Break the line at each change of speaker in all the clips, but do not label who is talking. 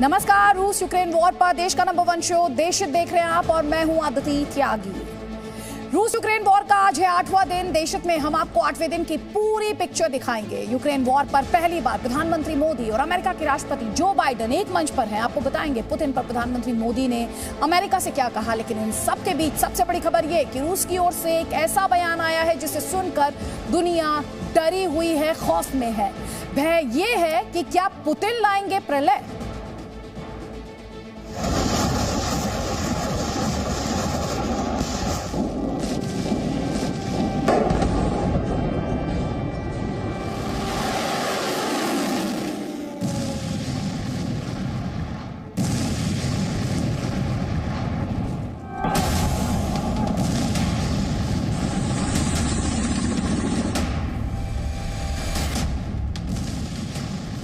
नमस्कार। रूस Ukraine war पर देश का नंबर 1 शो देश देख रहे हैं आप और मैं हूं आदिति त्यागी। रूस यूक्रेन वॉर का आज है 8वां दिन। देशत में हम आपको 8वें दिन की पूरी पिक्चर दिखाएंगे। यूक्रेन वॉर पर पहली बार प्रधानमंत्री मोदी और अमेरिका के राष्ट्रपति जो बाइडेन एक मंच पर हैं। आपको बताएंगे पुतिन पर प्रधानमंत्री मोदी ने अमेरिका से क्या कहा। लेकिन इन सबके बीच सबसे बड़ी खबर यह कि रूस की ओर से एक ऐसा बयान आया है जिसे सुनकर दुनिया डरी हुई है, खौफ में है। भय ये है कि क्या पुतिन लाएंगे प्रलय।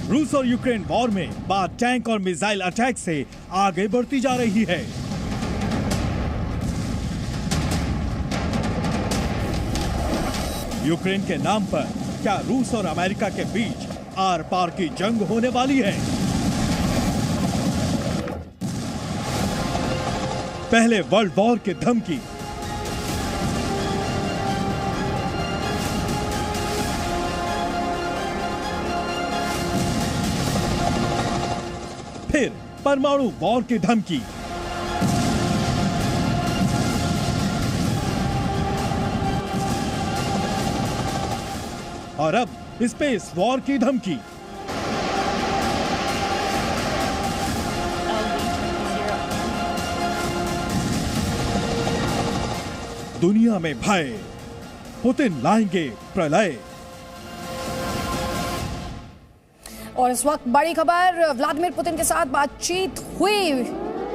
रूस और यूक्रेन वॉर में बात टैंक और मिसाइल अटैक से आगे बढ़ती जा रही है। यूक्रेन के नाम पर क्या रूस और अमेरिका के बीच आर पार की जंग होने वाली है? पहले वर्ल्ड वॉर की धमकी, फिर परमाणु वॉर की धमकी, और अब स्पेस वॉर की धमकी। दुनिया में भय, पुतिन लाएंगे प्रलय।
और इस वक्त बड़ी खबर, व्लादिमीर पुतिन के साथ बातचीत हुई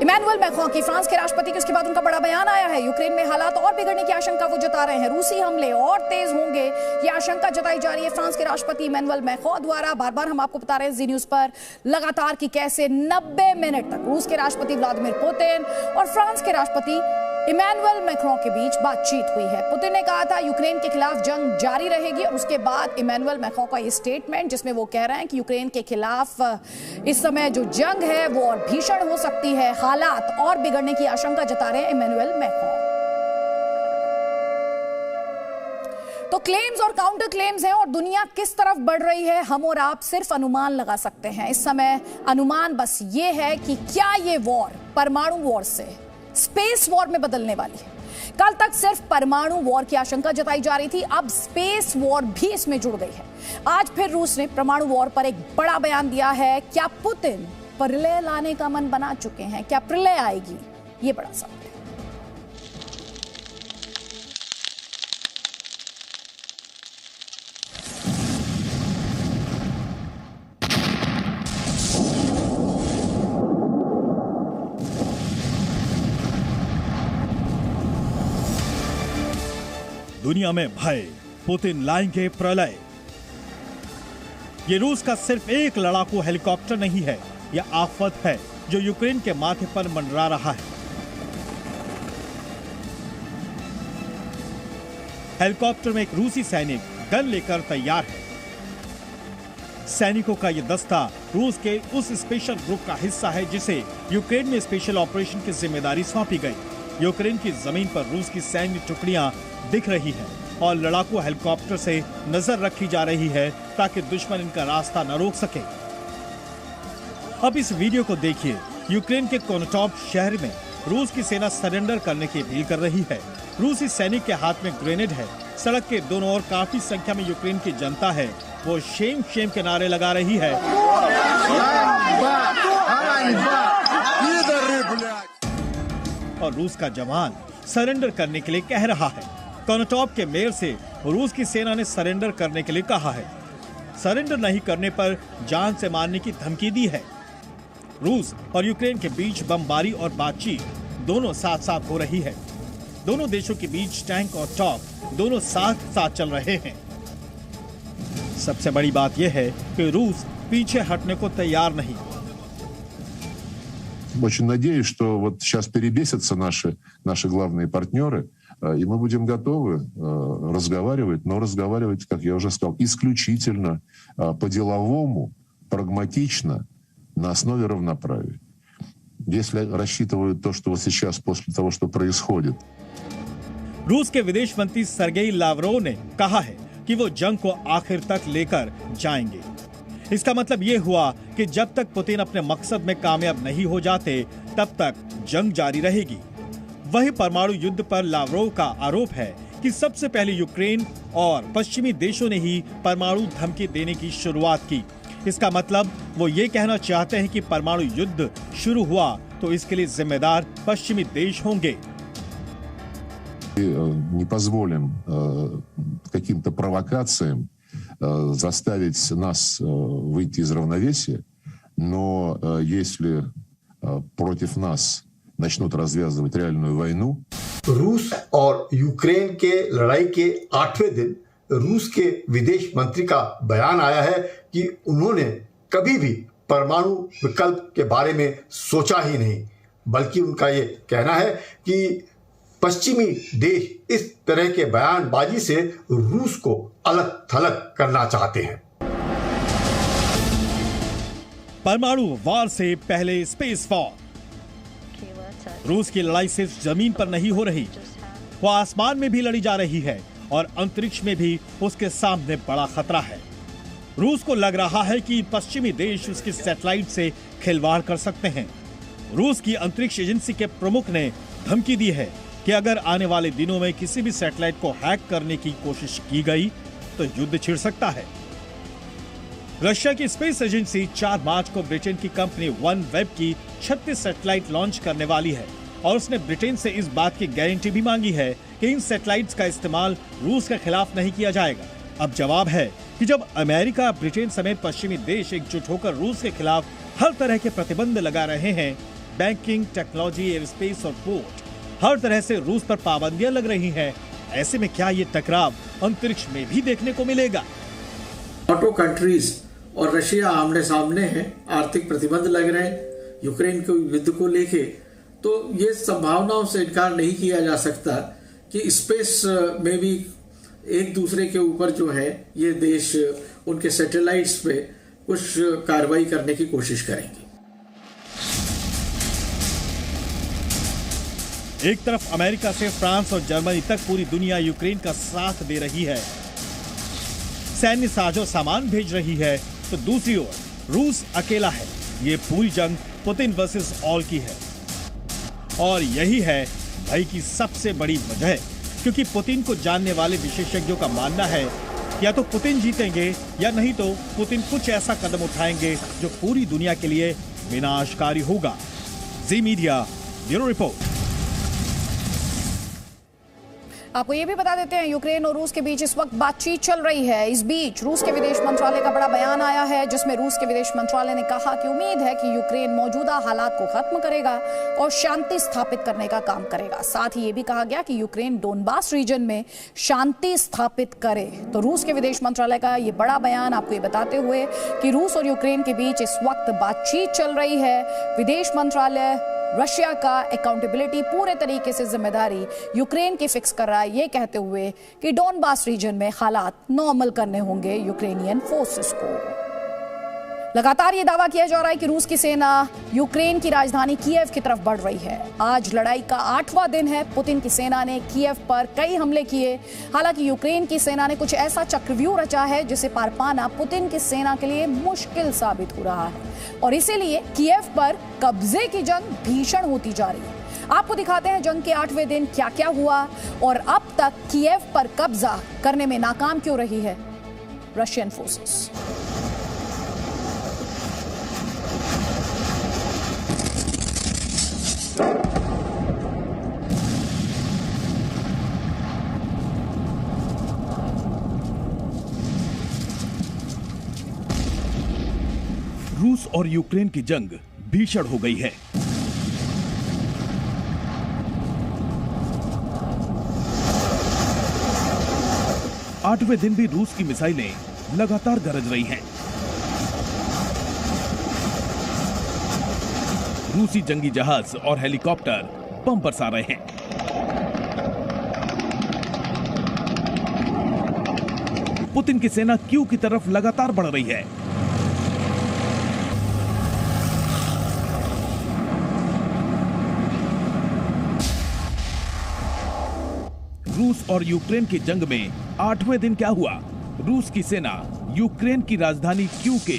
इमैनुअल मैक्रों की, फ्रांस के राष्ट्रपति की। उसके बाद उनका बड़ा बयान आया है। यूक्रेन में हालात और बिगड़ने की आशंका वो जता रहे हैं। रूसी हमले और तेज होंगे, ये आशंका जताई जा रही है फ्रांस के राष्ट्रपति इमैनुअल मैक्रों द्वारा। बार बार हम आपको बता रहे हैं जी न्यूज पर लगातार कि कैसे 90 मिनट तक रूस के राष्ट्रपति व्लादिमीर पुतिन और फ्रांस के राष्ट्रपति इमैनुअल मैक्रों के बीच बातचीत हुई है। पुतिन ने कहा था यूक्रेन के खिलाफ जंग जारी रहेगी, और उसके बाद इमैनुअल मैक्रों का ये स्टेटमेंट जिसमें वो कह रहे हैं कि यूक्रेन के खिलाफ इस समय जो जंग है वो और भीषण हो सकती है, हालात और बिगड़ने की आशंका जता रहे हैं इमैनुअल मैक्रों। तो क्लेम्स और काउंटर क्लेम्स हैं और दुनिया किस तरफ बढ़ रही है, हम और आप सिर्फ अनुमान लगा सकते हैं। इस समय अनुमान बस ये है कि क्या ये वॉर परमाणु वॉर से स्पेस वॉर में बदलने वाली है। कल तक सिर्फ परमाणु वॉर की आशंका जताई जा रही थी, अब स्पेस वॉर भी इसमें जुड़ गई है। आज फिर रूस ने परमाणु वॉर पर एक बड़ा बयान दिया है। क्या पुतिन प्रलय लाने का मन बना चुके हैं? क्या प्रलय आएगी? ये बड़ा सवाल है।
दुनिया में भय, पुतिन लाएंगे प्रलय। ये रूस का सिर्फ एक लड़ाकू हेलीकॉप्टर नहीं है, यह आफत है जो यूक्रेन के माथे पर मंडरा रहा है। हेलीकॉप्टर में एक रूसी सैनिक गन लेकर तैयार है। सैनिकों का यह दस्ता रूस के उस स्पेशल ग्रुप का हिस्सा है जिसे यूक्रेन में स्पेशल ऑपरेशन की जिम्मेदारी सौंपी गई। यूक्रेन की जमीन पर रूस की सैन्य टुकड़ियां दिख रही है और लड़ाकू हेलीकॉप्टर से नजर रखी जा रही है ताकि दुश्मन इनका रास्ता न रोक सके। अब इस वीडियो को देखिए। यूक्रेन के कोनटॉप शहर में रूस की सेना सरेंडर करने की अपील कर रही है। रूसी सैनिक के हाथ में ग्रेनेड है। सड़क के दोनों ओर काफी संख्या में यूक्रेन की जनता है। वो शेम शेम के नारे लगा रही है और रूस का जवान सरेंडर करने के लिए कह रहा है। कोनटॉप के मेयर से रूस की सेना ने सरेंडर करने के लिए कहा है। सरेंडर नहीं करने पर जान से मारने की धमकी दी है। रूस और यूक्रेन के बीच बमबारी और बातचीत दोनों साथ साथ हो रही है। दोनों देशों के बीच टैंक और टॉप दोनों साथ साथ चल रहे हैं। सबसे बड़ी बात यह है कि रूस पीछे हटने को तैयार नहीं।
Очень надеюсь, что вот сейчас перебесятся наши главные партнеры, и мы будем готовы разговаривать, но разговаривать, как я уже сказал, исключительно по-деловому, прагматично, на основе равноправия. Если рассчитывают то, что вот сейчас, после того, что происходит.
रूस के विदेश मंत्री सर्गेई लावरोव ने कहा है कि वो जंग को आखिर तक लेकर जाएंगे। इसका मतलब ये हुआ कि जब तक पुतिन अपने मकसद में कामयाब नहीं हो जाते, तब तक जंग जारी रहेगी। वही परमाणु युद्ध पर लावरोव का आरोप है कि सबसे पहले यूक्रेन और पश्चिमी देशों ने ही परमाणु धमकी देने की शुरुआत की। इसका मतलब वो ये कहना चाहते हैं कि परमाणु युद्ध शुरू हुआ तो इसके लिए जिम्मेदार पश्चिमी देश होंगे।
Не позволим каким-то провокациям заставить нас выйти из равновесия, но если против нас начнут развязывать реальную войну.
रूस और यूक्रेन के लड़ाई के 8वें दिन रूस के विदेश मंत्री का बयान आया है कि उन्होंने कभी भी परमाणु विकल्प के बारे में सोचा ही नहीं, बल्कि उनका ये कहना है कि पश्चिमी देश इस तरह के बयानबाजी से रूस को अलग थलग करना चाहते हैं।
परमाणु वार से पहले स्पेस वॉर। रूस की लड़ाई सिर्फ जमीन पर नहीं हो रही, वो आसमान में भी लड़ी जा रही है और अंतरिक्ष में भी उसके सामने बड़ा खतरा है। रूस को लग रहा है कि पश्चिमी देश उसकी सैटेलाइट से खिलवाड़ कर सकते हैं। रूस की अंतरिक्ष एजेंसी के प्रमुख ने धमकी दी है कि अगर आने वाले दिनों में किसी भी सैटेलाइट को हैक करने की कोशिश की गई तो युद्ध छिड़ सकता है। रशिया की स्पेस एजेंसी 4 मार्च को ब्रिटेन की कंपनी OneWeb की 36 सैटेलाइट लॉन्च करने वाली है और उसने ब्रिटेन से इस बात की गारंटी भी मांगी है कि इन सैटेलाइट्स का इस्तेमाल रूस के खिलाफ नहीं किया जाएगा। अब जवाब है कि जब अमेरिका, ब्रिटेन समेत पश्चिमी देश एकजुट होकर रूस के खिलाफ हर तरह के प्रतिबंध लगा रहे हैं, बैंकिंग, टेक्नोलॉजी, एयरस्पेस और पोर्ट, हर तरह से रूस पर पाबंदियां लग रही हैं, ऐसे में क्या ये टकराव अंतरिक्ष में भी देखने को मिलेगा?
NATO कंट्रीज और रशिया आमने सामने हैं, आर्थिक प्रतिबंध लग रहे हैं यूक्रेन के युद्ध को लेके, तो ये संभावनाओं से इनकार नहीं किया जा सकता कि स्पेस में भी एक दूसरे के ऊपर जो है ये देश उनके सैटेलाइट्स पे कुछ कार्रवाई करने की कोशिश करेंगे।
एक तरफ अमेरिका से फ्रांस और जर्मनी तक पूरी दुनिया यूक्रेन का साथ दे रही है, सैन्य साजो सामान भेज रही है, तो दूसरी ओर रूस अकेला है। ये पूरी जंग पुतिन वर्सेस ऑल की है और यही है भय की सबसे बड़ी वजह, क्योंकि पुतिन को जानने वाले विशेषज्ञों का मानना है या तो पुतिन जीतेंगे या नहीं तो पुतिन कुछ ऐसा कदम उठाएंगे जो पूरी दुनिया के लिए विनाशकारी होगा। जी मीडिया ब्यूरो रिपोर्ट।
आपको ये भी बता देते हैं, यूक्रेन और रूस के बीच इस वक्त बातचीत चल रही है। इस बीच रूस के विदेश मंत्रालय का बड़ा बयान आया है, जिसमें रूस के विदेश मंत्रालय ने कहा कि उम्मीद है कि यूक्रेन मौजूदा हालात को खत्म करेगा और शांति स्थापित करने का काम करेगा। साथ ही ये भी कहा गया कि यूक्रेन डोनबास रीजन में शांति स्थापित करे। तो रूस के विदेश मंत्रालय का ये बड़ा बयान आपको ये बताते हुए कि रूस और यूक्रेन के बीच इस वक्त बातचीत चल रही है। विदेश मंत्रालय रशिया का अकाउंटेबिलिटी, पूरे तरीके से जिम्मेदारी यूक्रेन की फिक्स कर रहा है, ये कहते हुए कि डोनबास रीजन में हालात नॉर्मल करने होंगे यूक्रेनियन फोर्सेस को। लगातार ये दावा किया जा रहा है कि रूस की सेना यूक्रेन की राजधानी कीव की तरफ बढ़ रही है। आज लड़ाई का 8वां दिन है। पुतिन की सेना ने कीव पर कई हमले किए। हालांकि यूक्रेन की सेना ने कुछ ऐसा चक्रव्यूह रचा है जिसे पार पाना पुतिन की सेना के लिए मुश्किल साबित हो रहा है और इसीलिए कीव पर कब्जे की जंग भीषण होती जा रही है। आपको दिखाते हैं जंग के 8वें दिन क्या क्या हुआ और अब तक कीव पर कब्जा करने में नाकाम क्यों रही है रशियन फोर्सेस।
रूस और यूक्रेन की जंग भीषण हो गई है। आठवें दिन भी रूस की मिसाइलें लगातार गरज रही हैं। रूसी जंगी जहाज और हेलीकॉप्टर बम बरसा रहे हैं। पुतिन की सेना कीव की तरफ लगातार बढ़ रही है।
रूस और यूक्रेन की जंग में 8वें दिन क्या हुआ? रूस की सेना यूक्रेन की राजधानी कीव के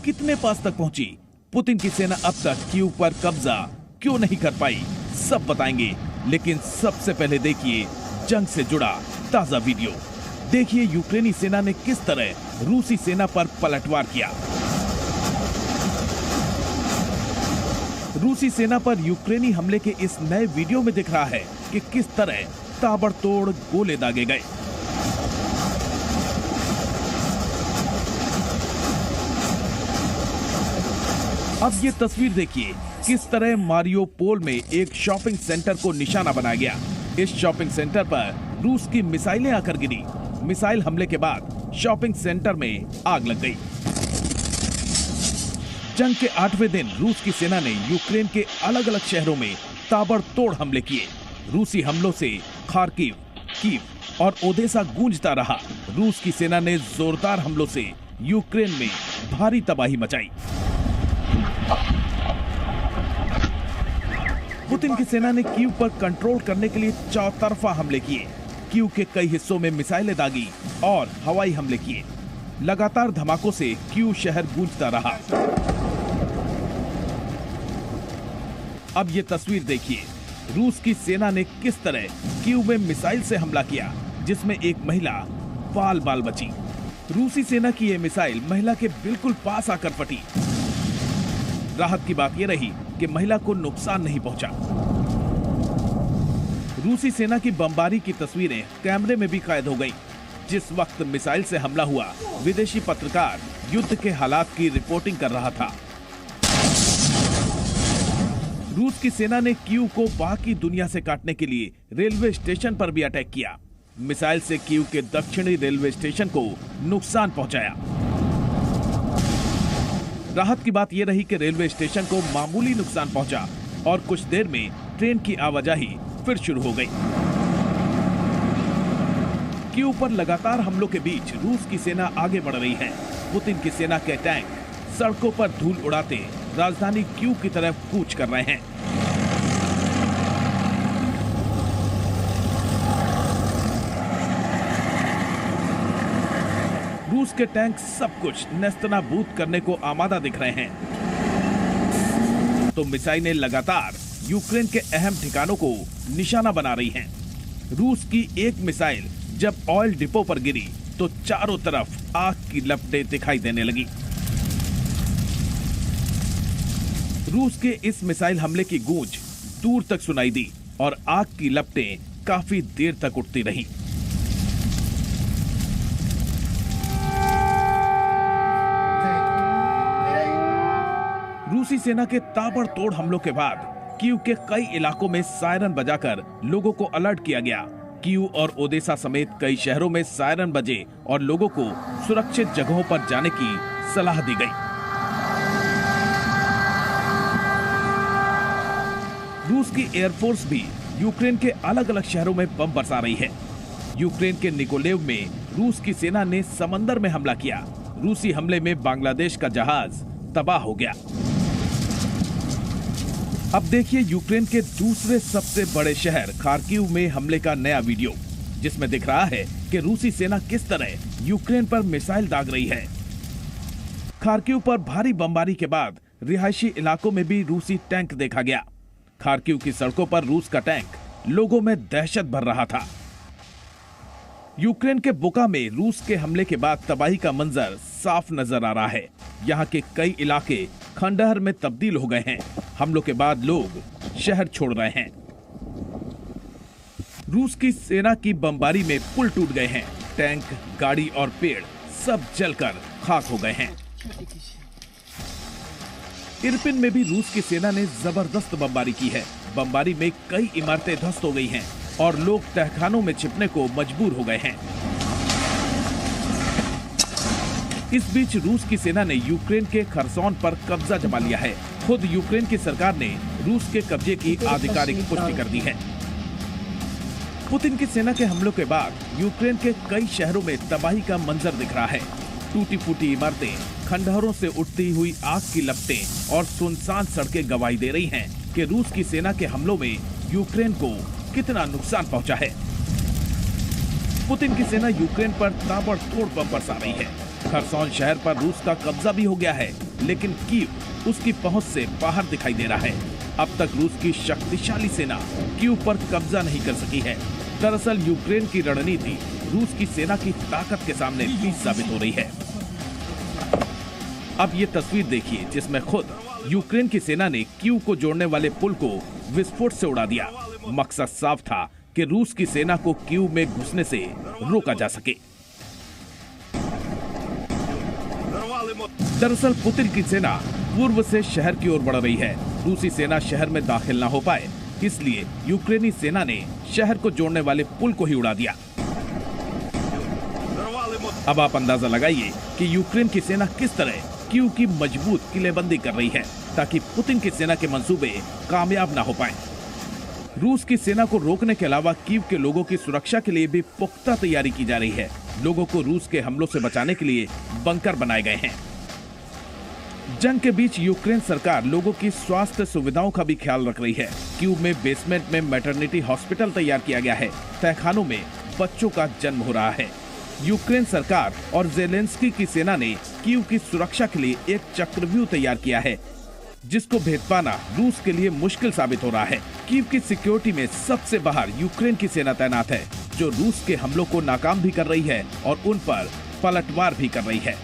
कितने पास तक पहुंची? पुतिन की सेना अब तक कीव पर कब्जा क्यों नहीं कर पाई? सब बताएंगे, लेकिन सबसे पहले देखिए जंग से जुड़ा ताजा वीडियो। देखिए यूक्रेनी सेना ने किस तरह रूसी सेना पर पलटवार किया। रूसी सेना पर यूक्रेनी हमले के इस नए वीडियो में दिख रहा है कि किस तरह ताबड़तोड़ गोले दागे गए। अब ये तस्वीर देखिए किस तरह मारियोपोल में एक शॉपिंग सेंटर को निशाना बनाया गया। इस शॉपिंग सेंटर पर रूस की मिसाइलें आकर गिरी। मिसाइल हमले के बाद शॉपिंग सेंटर में आग लग गई। जंग के 8वें दिन रूस की सेना ने यूक्रेन के अलग अलग शहरों में ताबड़तोड़ हमले किए। रूसी हमलों से खार्किव, कीव और ओदेसा गूंजता रहा। रूस की सेना ने जोरदार हमलों से यूक्रेन में भारी तबाही मचाई। पुतिन की सेना ने कीव पर कंट्रोल करने के लिए चौतरफा हमले किए। कीव के कई हिस्सों में मिसाइलें दागी और हवाई हमले किए। लगातार धमाकों से कीव शहर गूंजता रहा। अब ये तस्वीर देखिए, रूस की सेना ने किस तरह कीव में मिसाइल से हमला किया, जिसमें एक महिला बाल बाल बची। रूसी सेना की यह मिसाइल महिला के बिल्कुल पास आकर फटी। राहत की बात यह रही कि महिला को नुकसान नहीं पहुंचा। रूसी सेना की बमबारी की तस्वीरें कैमरे में भी कैद हो गई। जिस वक्त मिसाइल से हमला हुआ, विदेशी पत्रकार युद्ध के हालात की रिपोर्टिंग कर रहा था। रूस की सेना ने कीव को बाकी दुनिया से काटने के लिए रेलवे स्टेशन पर भी अटैक किया। मिसाइल से कीव के दक्षिणी रेलवे स्टेशन को नुकसान पहुंचाया। राहत की बात यह रही कि रेलवे स्टेशन को मामूली नुकसान पहुंचा और कुछ देर में ट्रेन की आवाजाही फिर शुरू हो गई। कीव पर लगातार हमलों के बीच रूस की सेना आगे बढ़ रही है। पुतिन की सेना के टैंक सड़कों पर धूल उड़ाते राजधानी कीव की तरफ कूच कर रहे हैं। रूस के टैंक सब कुछ नेस्तनाबूद करने को आमादा दिख रहे हैं। तो मिसाइलें लगातार यूक्रेन के अहम ठिकानों को निशाना बना रही हैं। रूस की एक मिसाइल जब ऑयल डिपो पर गिरी तो चारों तरफ आग की लपटें दिखाई देने लगी। रूस के इस मिसाइल हमले की गूंज दूर तक सुनाई दी और आग की लपटें काफी देर तक उठती रहीं। रूसी सेना के ताबड़तोड़ हमलों के बाद कीव के कई इलाकों में सायरन बजाकर लोगों को अलर्ट किया गया। कीव और ओदेसा समेत कई शहरों में सायरन बजे और लोगों को सुरक्षित जगहों पर जाने की सलाह दी गई। रूस की एयरफोर्स भी यूक्रेन के अलग अलग शहरों में बम बरसा रही है। यूक्रेन के निकोलेव में रूस की सेना ने समंदर में हमला किया। रूसी हमले में बांग्लादेश का जहाज तबाह हो गया। अब देखिए यूक्रेन के दूसरे सबसे बड़े शहर खार्किव में हमले का नया वीडियो, जिसमें दिख रहा है कि रूसी सेना किस तरह यूक्रेन पर मिसाइल दाग रही है। खार्किव पर भारी बमबारी के बाद रिहायशी इलाकों में भी रूसी टैंक देखा गया। खार्किव की सड़कों पर रूस का टैंक लोगों में दहशत भर रहा था। यूक्रेन के बुका में रूस के हमले के बाद तबाही का मंजर साफ नजर आ रहा है। यहाँ के कई इलाके खंडहर में तब्दील हो गए हैं। हमलों के बाद लोग शहर छोड़ रहे हैं। रूस की सेना की बमबारी में पुल टूट गए हैं। टैंक, गाड़ी और पेड़ सब जलकर खाक हो गए हैं। इरपिन में भी रूस की सेना ने जबरदस्त बमबारी की है। बमबारी में कई इमारतें ध्वस्त हो गई हैं और लोग तहखानों में छिपने को मजबूर हो गए हैं। इस बीच रूस की सेना ने यूक्रेन के खरसोन पर कब्जा जमा लिया है। खुद यूक्रेन की सरकार ने रूस के कब्जे की आधिकारिक पुष्टि कर दी है। पुतिन की सेना के हमलों के बाद यूक्रेन के कई शहरों में तबाही का मंजर दिख रहा है। टूटी फूटी इमारतें, खंडहरों से उठती हुई आग की लपटें और सुनसान सड़कें गवाही दे रही हैं कि रूस की सेना के हमलों में यूक्रेन को कितना नुकसान पहुंचा है। पुतिन की सेना यूक्रेन पर ताबड़तोड़ बम बरसा रही है। खरसोन शहर पर रूस का कब्जा भी हो गया है, लेकिन कीव उसकी पहुंच से बाहर दिखाई दे रहा है। अब तक रूस की शक्तिशाली सेना कीव पर कब्जा नहीं कर सकी है। दरअसल यूक्रेन की रणनीति रूस की सेना की ताकत के सामने फीस साबित हो रही है। अब ये तस्वीर देखिए, जिसमें खुद यूक्रेन की सेना ने कीव को जोड़ने वाले पुल को विस्फोट से उड़ा दिया। मकसद साफ था कि रूस की सेना को कीव में घुसने से रोका जा सके। दरअसल पुतिन की सेना पूर्व से शहर की ओर बढ़ रही है। रूसी सेना शहर में दाखिल ना हो पाए, इसलिए यूक्रेनी सेना ने शहर को जोड़ने वाले पुल को ही उड़ा दिया। अब आप अंदाजा लगाइए कि यूक्रेन की सेना किस तरह कीव की मजबूत किलेबंदी कर रही है, ताकि पुतिन की सेना के मंसूबे कामयाब ना हो पाए। रूस की सेना को रोकने के अलावा कीव के लोगों की सुरक्षा के लिए भी पुख्ता तैयारी की जा रही है। लोगों को रूस के हमलों से बचाने के लिए बंकर बनाए गए हैं। जंग के बीच यूक्रेन सरकार लोगों की स्वास्थ्य सुविधाओं का भी ख्याल रख रही है। कीव में बेसमेंट में मैटरनिटी हॉस्पिटल तैयार किया गया है। तहखानों में बच्चों का जन्म हो रहा है। यूक्रेन सरकार और जेलेंस्की की सेना ने कीव की सुरक्षा के लिए एक चक्रव्यूह तैयार किया है, जिसको भेद पाना रूस के लिए मुश्किल साबित हो रहा है। कीव की सिक्योरिटी में सबसे बाहर यूक्रेन की सेना तैनात है, जो रूस के हमलों को नाकाम भी कर रही है और उन पर पलटवार भी कर रही है।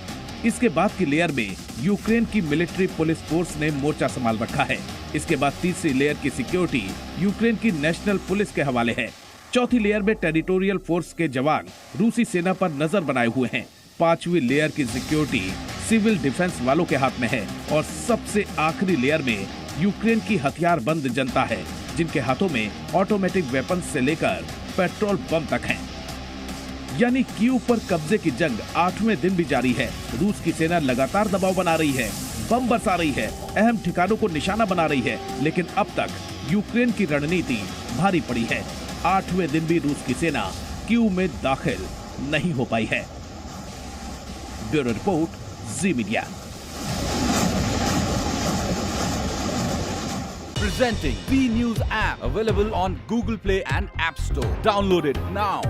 इसके बाद की लेयर में यूक्रेन की मिलिट्री पुलिस फोर्स ने मोर्चा संभाल रखा है। इसके बाद तीसरी लेयर की सिक्योरिटी यूक्रेन की नेशनल पुलिस के हवाले है। चौथी लेयर में टेरिटोरियल फोर्स के जवान रूसी सेना पर नजर बनाए हुए हैं। पांचवी लेयर की सिक्योरिटी सिविल डिफेंस वालों के हाथ में है और सबसे आखिरी लेयर में यूक्रेन की हथियारबंद जनता है, जिनके हाथों में ऑटोमेटिक वेपन से लेकर पेट्रोल बम तक हैं। यानी कीव पर कब्जे की जंग 8वें दिन भी जारी है। रूस की सेना लगातार दबाव बना रही है, बम बरसा रही है, अहम ठिकानों को निशाना बना रही है, लेकिन अब तक यूक्रेन की रणनीति भारी पड़ी है। 8वें दिन भी रूस की सेना कीव में दाखिल नहीं हो पाई है। Bureau report, ji media.
Presenting B News app, available on Google Play and App Store. Download it now.